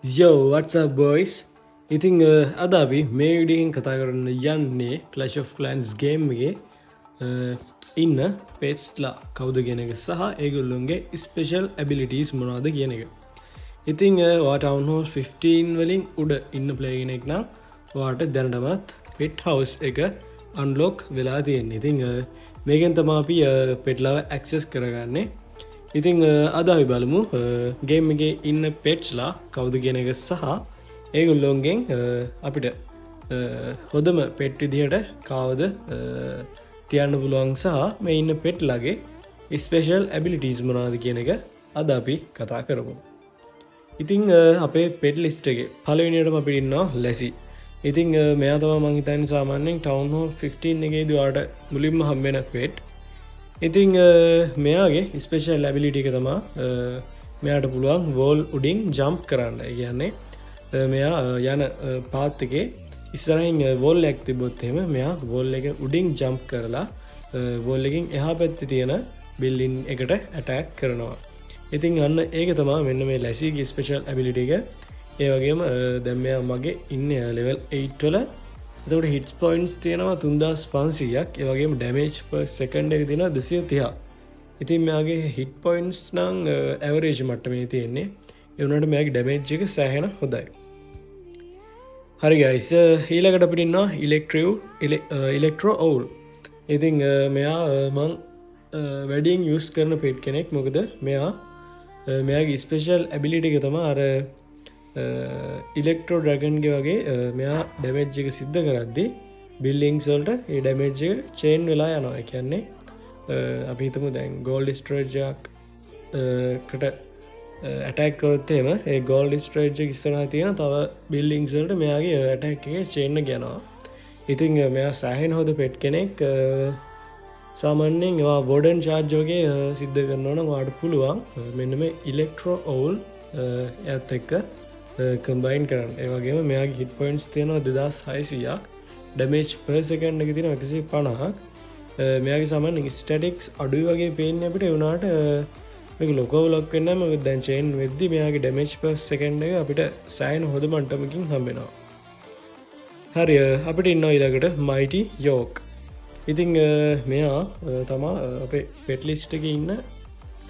Yo, what's up boys? ඉතිං අද අපි මේ විඩියෙන් කතා කරන්න යන්නේ Clash of Clans ගේම් එකේ ඉන්න පේට්ස්ලා කවුද කියන එක සහ ඒගොල්ලොන්ගේ ස්පෙෂල් ඇබිලිටීස් මොනවද කියන එක. ඉතිං ටවුන් හෝස් 15 වලින් උඩ ඉන්න ප්ලේගෙනෙක් නම් වාට දැනටමත් පෙට් හවස් එක අන්ලෝක් වෙලා තියෙන්නේ. ඉතිං මේකෙන් තමා අපි පෙට්ලාව ඇක්සස් කරගන්නේ. ඉතිං අද අපි බලමු ගේම් එකේ ඉන්න පෙට්ස්ලා කවුද කියන එක සහ ඒගොල්ලොන්ගෙන් අපිට හොදම පෙට් විදිහට කවුද තියන්න පුළුවන් සහ මේ ඉන්න පෙට්ලාගේ ස්පෙෂල් ඇබිලිටීස් මොනවද කියන එක අද අපි කතා කරමු. ඉතිං අපේ පෙට් ලිස්ට් එකේ පළවෙනියටම අපිට ඉන්නවා ලැසි. ඉතිං මෙයා තමයි මං හිතන්නේ සාමාන්‍යයෙන් ටවුන් හෝල් 15 එකේදී ඔයාලට මුලින්ම හම්බෙන පෙට්. ඉතිං මෙයාගේ ස්පේෂල් ලැබිලිටි එක තමා මෙයාට පුළුවන් වෝල් උඩින් ජම්ප් කරන්න. කියන්නේ මෙයා යන පාත් එකේ ඉස්සරහින් වෝල් එකක් තිබ්බොත් එහෙම මෙයා වෝල් එක උඩින් ජම්ප් කරලා වෝල් එකකින් එහා පැත්තේ තියෙන බිල්ඩින් එකට ඇටැක් කරනවා. ඉතින් අන්න ඒක තමයි මෙන්න මේ ලැසිගේ ස්පේෂල් ඇබිලිටි එක. ඒ වගේම දැන් මෙයා මගේ ඉන්නේ ලෙවල් 8 වල. එතකොට හිට්ස් පොයින්ට්ස් තියෙනවා 3500ක්. ඒ වගේම ඩැමේජ් per second එක තියෙනවා 230. ඉතින් මෙයාගේ හිට් පොයින්ට්ස් නම් ඇවරේජ් මට්ටමේ තියෙන්නේ. ඒ වුණාට මෙයාගේ ඩැමේජ් එක සෑහෙන හොඳයි. හරි ගයිස්, ඊළඟට අපිට ඉන්නවා ඉලෙක්ට්‍රෝ ඔවුල්. ඉතින් මෙයා මං වැඩියෙන් යූස් කරන පෙට් කෙනෙක්. මොකද මෙයාගේ ස්පෙෂල් ඇබිලිටි එක තමයි අර ඉලෙක්ට්‍රෝ ඩ්‍රැගන්ගේ වගේ මෙයා ඩැමේජ් එක සිද්ධ කරද්දී බිල්ඩින්ග්ස් වලට ඒ ඩැමේජ් එක චේන් වෙලා යනවා. ඒ කියන්නේ අපි හිතමු දැන් ගෝල්ඩ් ස්ට්‍රේජ්ජක් කට ඇටැක් කරොත් එහෙම ඒ ගෝල්ඩ් ස්ට්‍රේජ් එක ඉස්සරහා තියෙන තව බිල්ඩින්ග්ස් වලට මෙයාගේ ඇටැක් එකේ චේන් එක යනවා. ඉතින් මෙයා සෑහෙන හොඳ පෙට් කෙනෙක්. සාමාන්‍යයෙන් ඒවා වෝඩන් චාර්ජ් වගේ සිද්ධ කරනවා නම් ඔයාලට පුළුවන් මෙන්න මේ ඉලෙක්ට්‍රෝ ඔවුල් එයත් එක්ක කම්බයින් කරන්න. ඒ වගේම මෙයාගේ හිට් පොයින්ට්ස් තියෙනවා 2600ක්. ඩැමේජ් per second එක තියෙනවා 150ක්. මෙයාගේ සාමාන්‍ය ස්ටැටික්ස් අඩුයි වගේ පේන්නේ අපිට. ඒ වුණාට මේක ලොකව ලොක් වෙන්නේ නැහැ. මොකද දැන් චේන් වෙද්දි මෙයාගේ ඩැමේජ් per second එක අපිට සෑහෙන හොඳ මට්ටමකින් හම්බෙනවා. හරි, අපිට ඉන්නවා ඊළඟට මයිටි යෝක්. ඉතින් මෙයා තමා අපේ පෙට් ලිස්ට් එකේ ඉන්න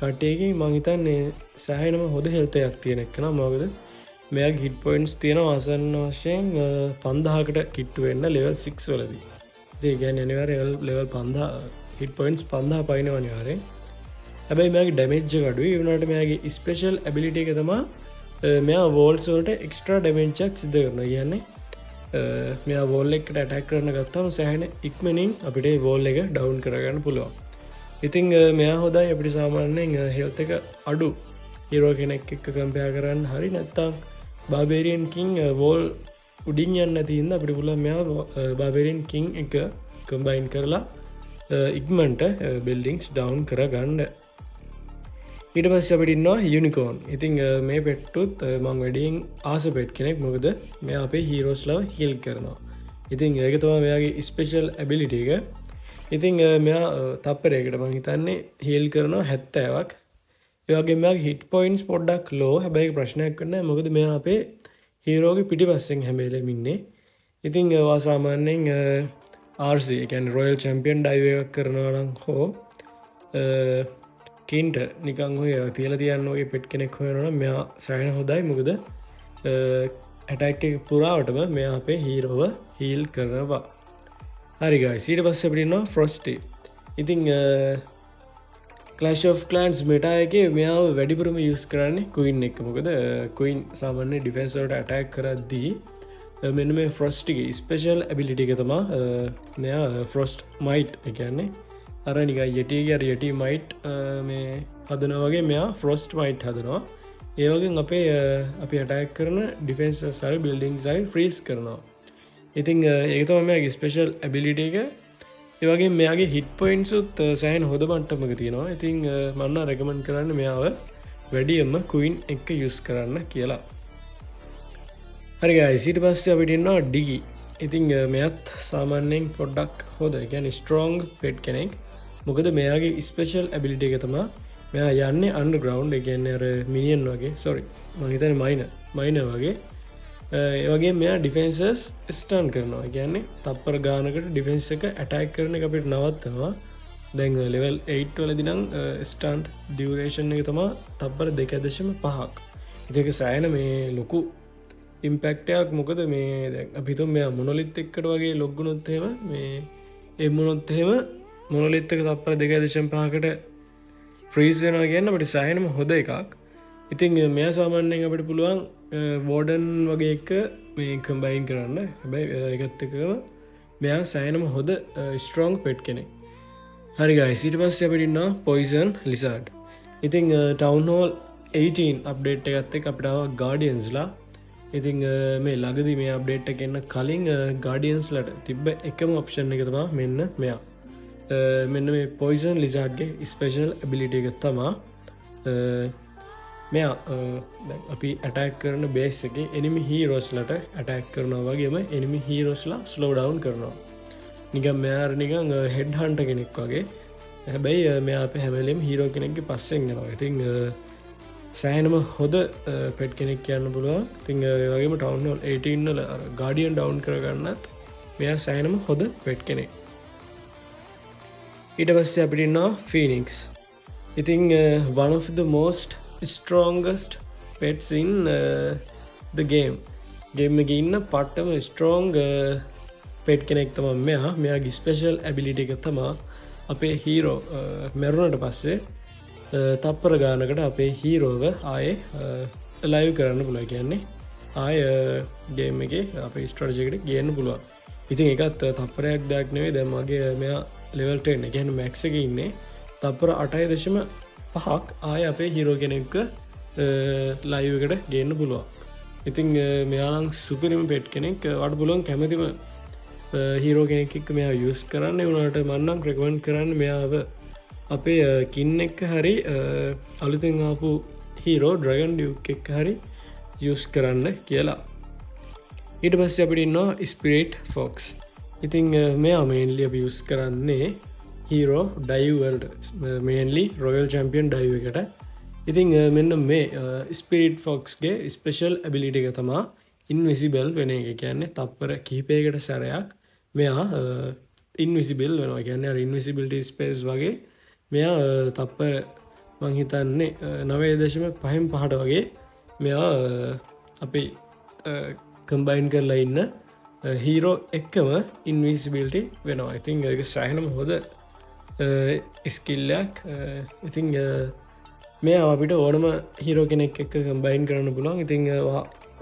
කට්ටියකින් මං හිතන්නේ සෑහෙනම හොඳ හෙල්ත් එකක් තියෙන එකන. මොකද මෙයාගේ හිට් පොයින්ට්ස් තියෙනවා ආසන්න වශයෙන් 5000කට කිට්ටු වෙන්න ලෙවල් 6 වලදී. ඉතින් ඒ කියන්නේ අනිවාර්යයෙන් ලෙවල් 5000 හිට් පොයින්ට්ස් 5000 පයින්නවා අනිවාර්යෙන්. හැබැයි මෙයාගේ ඩැමේජ් එක අඩුයි. ඒ වුණාට මෙයාගේ ස්පෙෂල් ඇබිලිටි එක තමයි මෙයා වෝල්ස් වලට එක්ස්ට්‍රා ඩැමේජ් එකක් සිද්ධ කරනවා. කියන්නේ මෙයා වෝල් එකට ඇටැක් කරන්න ගත්තාම සෑහෙන ඉක්මනින් අපිට වෝල් එක ඩවුන් කරගන්න පුළුවන්. ඉතිං මෙයා හොදයි අපිට සාමාන්‍යයෙන් හෙල්ත් එක අඩු හිරෝ කෙනෙක් එක්ක කම්පයා කරන්න. හරි නැත්තම් බාබේරියන් කින් වෝල් උඩින් යන්න නැති හින්දා අපිට පුළුවන් මෙයා බාබේරියන් කින් එක කම්බයින් කරලා ඉක්මනට බිල්ඩින්ග්ස් ඩවුන් කරගන්න. ඊට පස්සේ අපිට ඉන්නවා යුනිකෝන්. ඉතින් මේ පෙට්ටුත් මම වැඩියෙන් ආස පෙට් කෙනෙක්. මොකද මෙයා අපේ හීරෝස්ලව හීල් කරනවා. ඉතින් ඒක තමයි මෙයාගේ ස්පෙෂල් ඇබිලිටි එක. ඉතින් මෙයා තප්පරයකට මං හිතන්නේ හීල් කරනවා 70ක්. ඒ වගේම මෙයාගේ හිට් පොයින්ට්ස් පොඩ්ඩක් ලෝ. හැබැයි ප්‍රශ්නයක් නැහැ. මොකද මෙයා අපේ හීරෝගේ පිටිපස්සෙන් හැම වෙලෙම ඉන්නේ. ඉතින් ඒවා සාමාන්‍යයෙන් RC ඒ කියන්නේ රොයල් චැම්පියන් ඩයිව් එකක් කරනවා නම් හෝ කින්ට නිකන් ඔය තියලා තියන්න වගේ පෙට් කෙනෙක් හොයනවා නම් මෙයා සෑහෙන හොඳයි. මොකද ඇටැක් එක පුරාවටම මෙයා අපේ හීරෝව හීල් කරනවා. හරි ගයිස්, ඊට පස්සේ අපිට ඉන්නවා ෆ්‍රොස්ටි. ඉතින් Clash of Clans මෙටා එකේ මෙයාව වැඩිපුරම යූස් කරන්නේ ක්වීන් එක. මොකද ක්වීන් සාමාන්‍ය ඩිෆෙන්ස් වලට ඇටැක් කරද්දී මෙන්න මේ ෆ්‍රොස්ටිගේ ස්පෙෂල් ඇබිලිටි එක තමයි මෙයා ෆ්‍රොස්ට් මයිට්. ඒ කියන්නේ අර නිකන් යටිගේ අර යටි මයිට් මේ හදනවා වගේ මෙයා ෆ්‍රොස්ට් මයිට් හදනවා. ඒ වගේම අපි ඇටැක් කරන ඩිෆෙන්ස් සරි බිල්ඩින්ග්ස් හරි ෆ්‍රීස් කරනවා. ඉතින් ඒක තමයි මෙයාගේ ස්පෙෂල් ඇබිලිටි එක. ඒ වගේම මෙයාගේ හිට් පොයින්ට්ස් උත් සෑහෙන හොඳ මට්ටමක තියෙනවා. ඉතින් මම නම් රෙකමන්ඩ් කරන්නේ මෙයාව වැඩියෙන්ම ක්වීන් එක යූස් කරන්න කියලා. හරි ගයිස්, ඊට පස්සේ අපිට ඉන්නවා ඩිගි. ඉතින් මෙයාත් සාමාන්‍යයෙන් පොඩ්ඩක් හොඳ. ඒ කියන්නේ ස්ට්‍රෝං පෙට් කෙනෙක්. මොකද මෙයාගේ ස්පෙෂල් ඇබිලිටි එක තමයි මෙයා යන්නේ අන්ඩර්ග්‍රවුන්ඩ්, ඒ කියන්නේ අර මිනියන් වගේ, සෝරි මම හිතන්නේ මයිනර් වගේ. ඒ වගේ මෙයා ඩිෆෙන්සර්ස් ස්ටන් කරනවා. ඒ කියන්නේ තප්පර ගානකට ඩිෆෙන්ස් එක ඇටැක් කරන එක අපිට නවත්තනවා. දැන් ලෙවල් 8 වලදී නම් ස්ටන්ට් ඩියුරේෂන් එක තමයි තප්පර 2.5ක්. ඒක සෑහෙන මේ ලොකු ඉම්පැක්ට් එකක්. මොකද මේ දැන් අපි හිතමු මෙයා මොනොලිත් එක්කට වගේ ලොග් වුණොත් එහෙම මේ එමුණොත් එහෙම මොනොලිත් එක තප්පර 2.5කට ෆ්‍රීස් වෙනවා කියන්නේ අපිට සෑහෙනම හොඳ එකක්. ඉතින් මෙයා සාමාන්‍යයෙන් අපිට පුළුවන් වෝඩන් වගේ එක මේ කම්බයින් කරන්න. හැබැයි ඒකත් එක්කම මෙයා සෑහෙනම හොඳ ස්ට්‍රෝං පෙට් කෙනෙක්. හරි ගයිස්, ඊට පස්සේ අපිට ඉන්නවා පොයිසන් ලිසාඩ්. ඉතින් ටවුන් හෝල් 18 අප්ඩේට් එකත් එක්ක අපිට ආවා ගාඩියන්ස්ලා. ඉතින් මේ ළඟදී මේ අප්ඩේට් එක එන්න කලින් ගාඩියන්ස්ලට තිබ්බ එකම ඔප්ෂන් එක තමයි මෙන්න මෙයා. මෙන්න මේ පොයිසන් ලිසාඩ්ගේ ස්පෙෂල් ඇබිලිටි එක තමයි මෙයා දැන් අපි ඇටැක් කරන බේස් එකේ එනිමි හීරෝස්ලට ඇටැක් කරනවා වගේම එනිමි හීරෝස්ලා ස්ලෝ ඩවුන් කරනවා. නිකන් මෙයා නිකන් හෙඩ් හන්ටර් කෙනෙක් වගේ. හැබැයි මෙයා අපේ හැම වෙලෙම හීරෝ කෙනෙක්ගේ පස්සෙන් යනවා. ඉතින් සෑහෙනම හොඳ පෙට් කෙනෙක් කියන්න පුළුවන්. ඉතින් ඒ වගේම ටවුන් හෝල් 18 වල ගාඩියන් ඩවුන් කරගන්නත් මෙයා සෑහෙනම හොඳ පෙට් කෙනෙක්. ඊට පස්සේ අපිට ඉන්නවා ෆීනික්ස්. ඉතින් one of the most strongest pets in the game. Game එකේ ඉන්න පට්ටම ස්ට්‍රෝං පෙට් කෙනෙක් තමයි මෙයා. මෙයාගේ ස්පෙෂල් ඇබිලිටි එක තමයි අපේ හීරෝ මැරුණට පස්සේ තප්පර ගානකට අපේ හීරෝව ආයේ ලයිව් කරන්න පුළුවන්. කියන්නේ ආයේ ගේම් එකේ අපේ ස්ට්‍රැටජි එකට ගේන්න පුළුවන්. ඉතින් ඒකත් තප්පරයක් දෙයක් නෙවෙයි. දැන් මගේ මෙයා ලෙවල් 10 එක කියන්නේ මැක්ස් එකේ ඉන්නේ. තප්පර 8.5ක් ආයේ අපේ හීරෝ කෙනෙක්ව ලයිව් එකට ගේන්න පුළුවන්. ඉතින් මෙයා නම් සුපිරිම පෙට් කෙනෙක්. වට පුළුවන් කැමතිම හීරෝ කෙනෙක් එක්ක මෙයා යූස් කරන්න. ඒ වුණාට මම නම් රෙකමන්ඩ් කරන්නේ මෙයාව අපේ කින් එක්ක හරි අලුතෙන් ආපු හීරෝ ඩ්‍රැගන් ඩියුක් එක්ක හරි යූස් කරන්න කියලා. ඊට පස්සේ අපිට ඉන්නවා ස්පිරිට් ෆොක්ස්. ඉතින් මෙයා මේන්ලි අපි යූස් කරන්නේ හීරෝ ඩයිව් වලට, මේන්ලි රොයල් චැම්පියන් ඩයිව් එකට. ඉතින් මෙන්න මේ ස්පිරිට් ෆොක්ස්ගේ ස්පෙෂල් ඇබිලිටි එක තමයි ඉන්විසිබල් වෙන එක. කියන්නේ තප්පර කිහිපයකට සැරයක් මෙයා ඉන්විසිබල් වෙනවා. කියන්නේ අර ඉන්විසිබිලිටි ස්පේස් වගේ මෙයා තප්පර මං හිතන්නේ 9.5 වගේ මෙයා අපි කම්බයින් කරලා ඉන්න හීරෝ එක්කම ඉන්විසිබිලිටි වෙනවා. ඉතින් ඒක සෑහෙනම හොඳ ස්කිල්ලයක්. ඉතින් මෙයා අපිට ඕනම හීරෝ කෙනෙක් එක්ක කම්බයින් කරන්න පුළුවන්. ඉතින්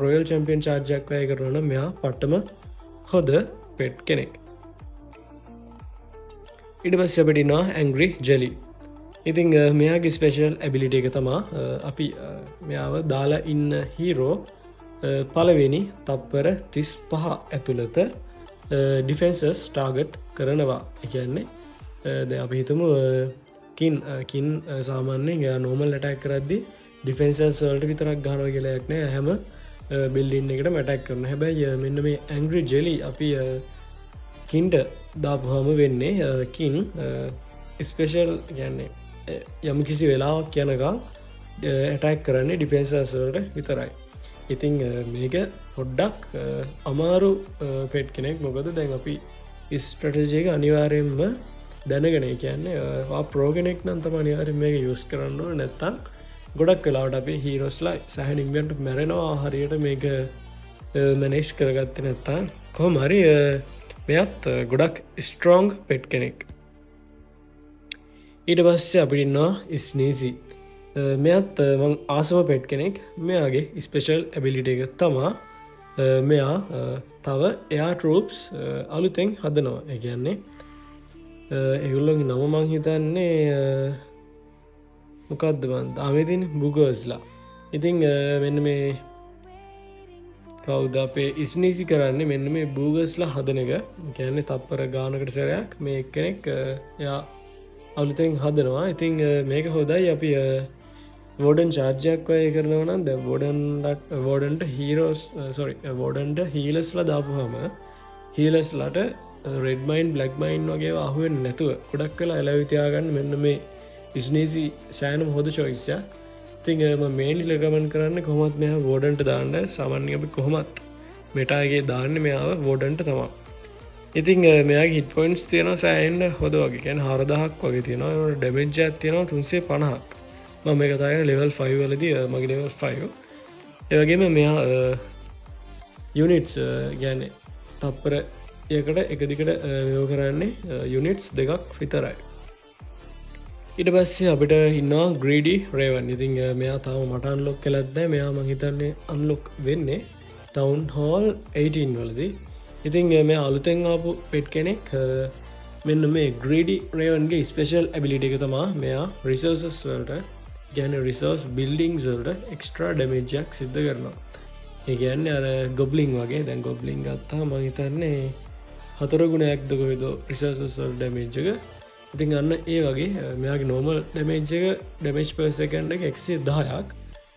රොයල් චැම්පියන් චාර්ජයක් වැය කරනවා නම් මෙයා පට්ටම හොඳ පෙට් කෙනෙක්. ඊට පස්සේ අපිට ඉන්නවා ඇන්ග්‍රි ජෙලි. ඉතින් මෙයාගේ ස්පෙෂල් ඇබිලිටි එක තමයි අපි මෙයාව දාලා ඉන්න හීරෝ පළවෙනි තප්පර 35 ඇතුළත ඩිෆෙන්සර්ස් ටාගට් කරනවා. ඒ කියන්නේ දැන් අපි හිතමු කින් සාමාන්‍යයෙන් එයා නෝමල් ඇටැක් කරද්දී ඩිෆෙන්සර්ස් වලට විතරක් ගහනවා කියලා එකක් නෑ. හැම බිල්ඩින් එකටම ඇටැක් කරනවා. හැබැයි මෙන්න මේ ඇන්ග්‍රි ජෙලි අපි කින්ට දාපුහම වෙන්නේ කින් ස්පෙෂල් කියන්නේ යම් කිසි වෙලාවක් යනකම් ඇටැක් කරන්නේ ඩිෆෙන්සර්ස් වලට විතරයි. ඉතින් මේක පොඩ්ඩක් අමාරු පෙට් කෙනෙක්. මොකද දැන් අපි ස්ට්‍රැටජි එක අනිවාර්යයෙන්ම දැනගෙන, කියන්නේ ප්‍රෝ කෙනෙක් නම් තමයි අනිවාර්යයෙන් මේක යූස් කරන්න ඕනේ. නැත්තම් ගොඩක් වෙලාවට අපේ හීරෝස්ලා සෑහෙන ඉන්වෙන්ට් මැරෙනවා හරියට මේක මැනේජ් කරගත්තේ නැත්තම්. කොහොම හරි මෙයත් ගොඩක් ස්ට්‍රෝං පෙට් කෙනෙක්. ඊට පස්සේ අපිට ඉන්නවා ස්නීසි. මෙයත් මං ආසම පෙට් කෙනෙක්. මෙයාගේ ස්පෙෂල් ඇබිලිටි එක තමයි මෙයා තව එයා ට්‍රූප්ස් අලුතෙන් හදනවා. ඒ කියන්නේ ඒගොල්ලෝගේ නම මං හිතන්නේ මොකක්ද මන් දාමේදින බුගර්ස්ලා. ඉතින් මෙන්න මේ කවුද අපේ ඉස්නීසි කරන්නේ මෙන්න මේ බූගර්ස්ලා හදන එක. කියන්නේ තප්පර ගානකට සැරයක් මේ කෙනෙක් එයා අලුතෙන් හදනවා. ඉතින් මේක හොඳයි. අපි වෝඩන් චාර්ජයක් වය කරනවා නම් දැන් වෝඩන්ට හීරෝස් වෝඩන්ට හීලස්ලා දාපුවාම හීලස්ලාට රෙඩ් මයින් බ්ලැක් මයින් වගේ අහුවෙන්නේ නැතුව ගොඩක් වෙලා එළවි තියාගන්න මෙන්න මේ ඉස්නීසි සෑනම හොද චොයිස්ය. ඉතින් මේන්ලි රෙකමන්ඩ් කරන්න කොහොමත් මෙයා වෝඩන්ට දාන්න සාමාන්‍යයෙන් අපි කොහොමත් මෙටාගේ දාන්න මෙයාව වෝඩන්ට තමා. ඉතින් මෙයාගේ හිට පොයින්ට්ස් තියෙනවා සෑහෙන්න හොඳ වගේ. කියන්නේ 4000ක් වගේ තියෙනවා. ඩැමේජ් එකක් තියෙනවා 350ක්. මම මේක තාගෙන ලෙවල් 5 වලදී මගේ ලෙවල් 5. ඒ වගේම මෙයා යුනිට්ස් කියන්නේ තප්පර යකට එක දිගට මෙව කරන්නේ යුනිට්ස් දෙකක් විතරයි. ඊට පස්සේ අපිට ඉන්නවා ග්‍රීඩි රේවන්. ඉතින් මෙයා තාම මට අන්ලොක් කළත් නැහැ. මෙයා මම හිතන්නේ අන්ලොක් වෙන්නේ ටවුන් හෝල් 18 වලදී. ඉතින් මෙයා අලුතෙන් ආපු පෙට් කෙනෙක්. මෙන්න මේ ග්‍රීඩි රේවන්ගේ ස්පෙෂල් ඇබිලිටි එක තමයි මෙයා රිසෝසස් වලට කියන්නේ රිසෝස් බිල්ඩින්ග්ස් වලට එක්ස්ට්‍රා ඩැමේජ් එකක් සිද්ධ කරනවා. ඒ කියන්නේ අර ගොබ්ලින් වගේ. දැන් ගොබ්ලින් ගත්තාම මම හිතන්නේ 4 ගුණයක්ද කොහෙද රිසෝසස් වල ඩැමේජ් එක. ඉතින් අන්න ඒ වගේ මෙයාගේ නෝමල් ඩැමේජ් එක ඩැමේජ් පර් සෙකන්ඩ් එක 110ක්.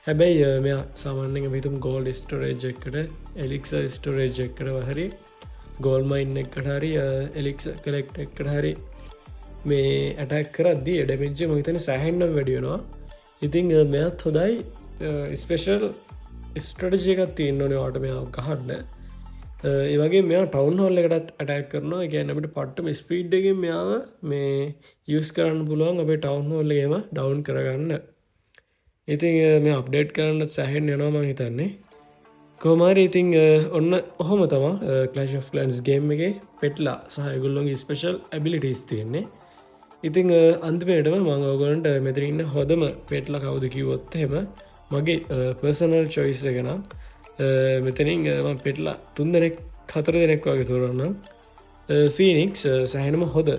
හැබැයි මෙයා සාමාන්‍යයෙන් අපි හිතමු ගෝල්ඩ් ස්ටෝරේජ් එකකට එලික්සර් ස්ටෝරේජ් එකකට හරි ගෝල්ඩ් මයින් එකකට හරි එලික්සර් කලෙක්ට් එකකට හරි මේ ඇටැක් කරද්දී ඩැමේජ් එක මම හිතන්නේ සෑහෙන්න වැඩි වෙනවා. ඉතින් මෙයාත් හොඳයි ස්පෙෂල් ස්ට්‍රැටජි එකක් තියෙන්න ඕනේ ඔයාලට මෙයාව ගහන්න. ඒ වගේ මෙයා ටවුන් හෝල් එකටත් ඇටැක් කරනවා. ඒ කියන්නේ අපිට පට්ටම ස්පීඩ් එකකින් මෙයාව මේ යූස් කරන්න පුළුවන් අපේ ටවුන් හෝල් එකේම ඩවුන් කරගන්න. ඉතින් මේ අප්ඩේට් කරන්න සෑහෙන්න යනවා මම හිතන්නේ. කොහොම හරි ඉතින් ඔන්න ඔහොම තමයි Clash of Clans ගේම් එකේ පෙට්ලා සහ ඒගොල්ලෝගේ ස්පෙෂල් ඇබිලිටිස් තියෙන්නේ. ඉතින් අන්තිමේටම මම ඔයගොල්ලන්ට මෙතන ඉන්න හොඳම පෙට්ලා කවුද කිව්වොත් එහෙම මගේ පර්සනල් චොයිස් එක නම් මෙතනින් මම පෙට්ලා 3 දෙනෙක් 4 දෙනෙක් වගේ තෝරන්නම්. ෆීනික්ස් සෑහෙනම හොඳ.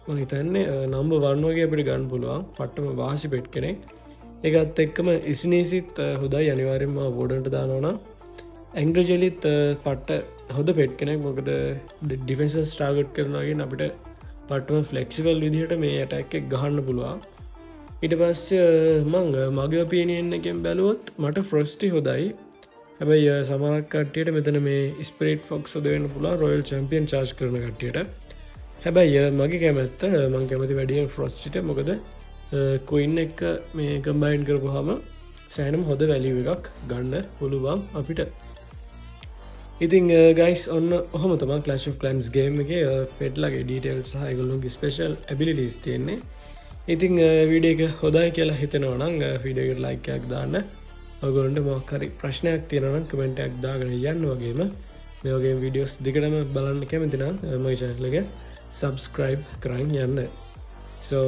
මම හිතන්නේ නම්බර් 1 වගේ අපිට ගන්න පුළුවන්. පට්ටම වාසි පෙට් කෙනෙක්. ඒකත් එක්කම ඉස්නීසිත් හොඳයි. අනිවාර්යෙන්ම වෝඩන්ට දානවා නම් ඇන්ග්‍රජෙලිත් පට්ට හොඳ පෙට් කෙනෙක්. මොකද ඩිෆෙන්සස් ටාගට් කරනවා කියන අපිට පට්ටම ෆ්ලෙක්සිබල් විදිහට මේ ඇටැක් එක ගහන්න පුළුවන්. ඊට පස්සේ මගේ ඔපිනියන් එකෙන් බැලුවොත් මට ෆ්‍රොස්ටි හොඳයි. හැබැයි සමහරක් කට්ටියට මෙතන මේ ස්පිරිට් ෆොක්ස් දෙන්න පුළුවන් රොයල් චැම්පියන් චාර්ජ් කරන කට්ටියට. හැබැයි මගේ කැමැත්ත මම කැමති වැඩියෙන් ෆ්‍රොස්ටිට. මොකද කුයින් එක මේ කම්බයින් කරපුවාම සෑහෙනම හොඳ වැලියු එකක් ගන්න පුළුවන් අපිට. ඉතින් ගයිස් ඔන්න ඔහොම තමයි Clash of Clans ගේම් එකේ පෙට්ලාගේ ඩීටේල්ස් සහ ඒගොල්ලෝගේ ස්පෙෂල් ඇබිලිටිස් තියෙන්නේ. ඉතින් වීඩියෝ එක හොඳයි කියලා හිතෙනවා නම් වීඩියෝ එකට ලයික් එකක් දාන්න. ඔයගොල්ලන්ට මොකක් හරි ප්‍රශ්නයක් තියෙනවා නම් කමෙන්ට් එකක් දාගෙන යන්න. වගේම මේ වගේ වීඩියෝස් දිගටම බලන්න කැමති නම් මගේ channel එක subscribe කරන් යන්න. So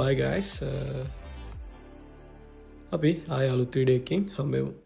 bye guys. අපි ආය අලුත් වීඩියෝ එකකින් හම්බෙමු.